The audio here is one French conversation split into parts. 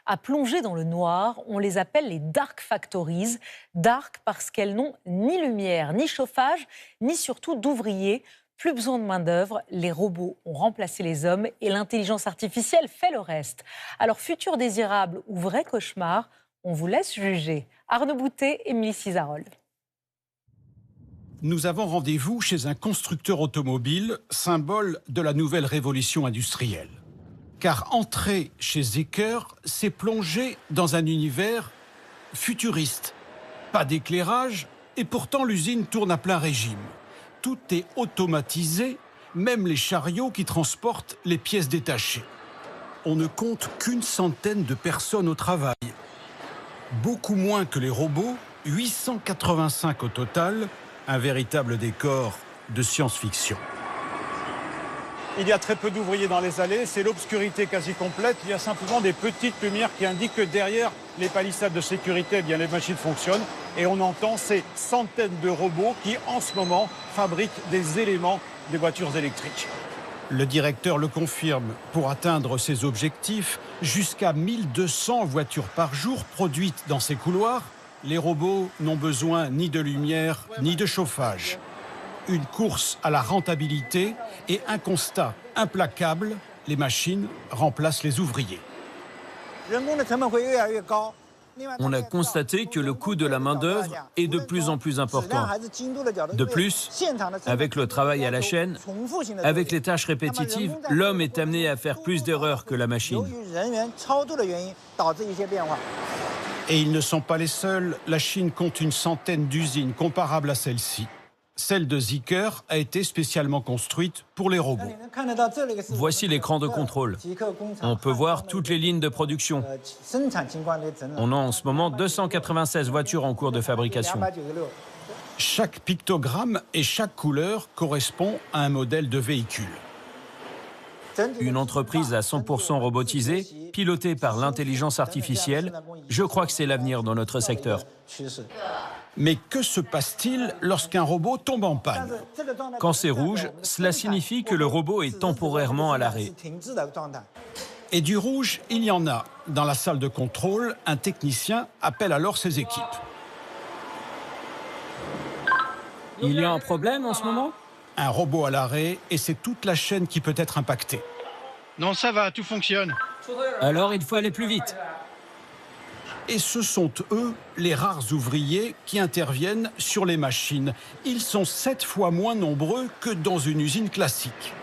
à plonger dans le noir. On les appelle les Dark Factories. Dark parce qu'elles n'ont ni lumière, ni chauffage, ni surtout d'ouvriers. Plus besoin de main-d'œuvre, les robots ont remplacé les hommes et l'intelligence artificielle fait le reste. Alors, futur désirable ou vrai cauchemar, on vous laisse juger. Arnaud Boutet et Émilie Cizarol. Nous avons rendez-vous chez un constructeur automobile, symbole de la nouvelle révolution industrielle. Car entrer chez Zeekr, c'est plonger dans un univers futuriste. Pas d'éclairage, et pourtant l'usine tourne à plein régime. Tout est automatisé, même les chariots qui transportent les pièces détachées. On ne compte qu'une centaine de personnes au travail. Beaucoup moins que les robots, 885 au total, un véritable décor de science-fiction. Il y a très peu d'ouvriers dans les allées, c'est l'obscurité quasi complète. Il y a simplement des petites lumières qui indiquent que derrière les palissades de sécurité, eh bien, les machines fonctionnent. Et on entend ces centaines de robots qui, en ce moment, fabriquent des éléments des voitures électriques. Le directeur le confirme. Pour atteindre ses objectifs, jusqu'à 1200 voitures par jour produites dans ces couloirs, les robots n'ont besoin ni de lumière ni de chauffage. Une course à la rentabilité et un constat implacable, les machines remplacent les ouvriers. On a constaté que le coût de la main-d'œuvre est de plus en plus important. De plus, avec le travail à la chaîne, avec les tâches répétitives, l'homme est amené à faire plus d'erreurs que la machine. Et ils ne sont pas les seuls. La Chine compte une centaine d'usines comparables à celle-ci. Celle de Zeekr a été spécialement construite pour les robots. Voici l'écran de contrôle. On peut voir toutes les lignes de production. On a en ce moment 296 voitures en cours de fabrication. Chaque pictogramme et chaque couleur correspond à un modèle de véhicule. Une entreprise à 100% robotisée, pilotée par l'intelligence artificielle, je crois que c'est l'avenir dans notre secteur. Mais que se passe-t-il lorsqu'un robot tombe en panne? Quand c'est rouge, cela signifie que le robot est temporairement à l'arrêt. Et du rouge, il y en a. Dans la salle de contrôle, un technicien appelle alors ses équipes. Il y a un problème en ce moment ? Un robot à l'arrêt et c'est toute la chaîne qui peut être impactée. Non, ça va, tout fonctionne. Alors il faut aller plus vite. Et ce sont eux, les rares ouvriers, qui interviennent sur les machines. Ils sont 7 fois moins nombreux que dans une usine classique.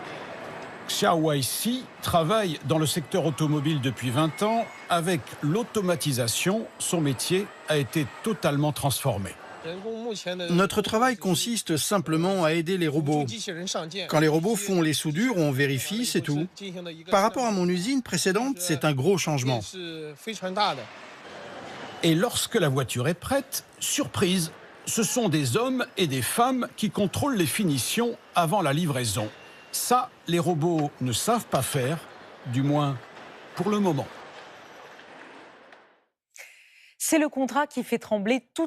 Xiao Weiqi travaille dans le secteur automobile depuis 20 ans. Avec l'automatisation, son métier a été totalement transformé. Notre travail consiste simplement à aider les robots. Quand les robots font les soudures, on vérifie, c'est tout. Par rapport à mon usine précédente, c'est un gros changement. Et lorsque la voiture est prête, surprise, ce sont des hommes et des femmes qui contrôlent les finitions avant la livraison. Ça, les robots ne savent pas faire, du moins pour le moment. C'est le contrat qui fait trembler toute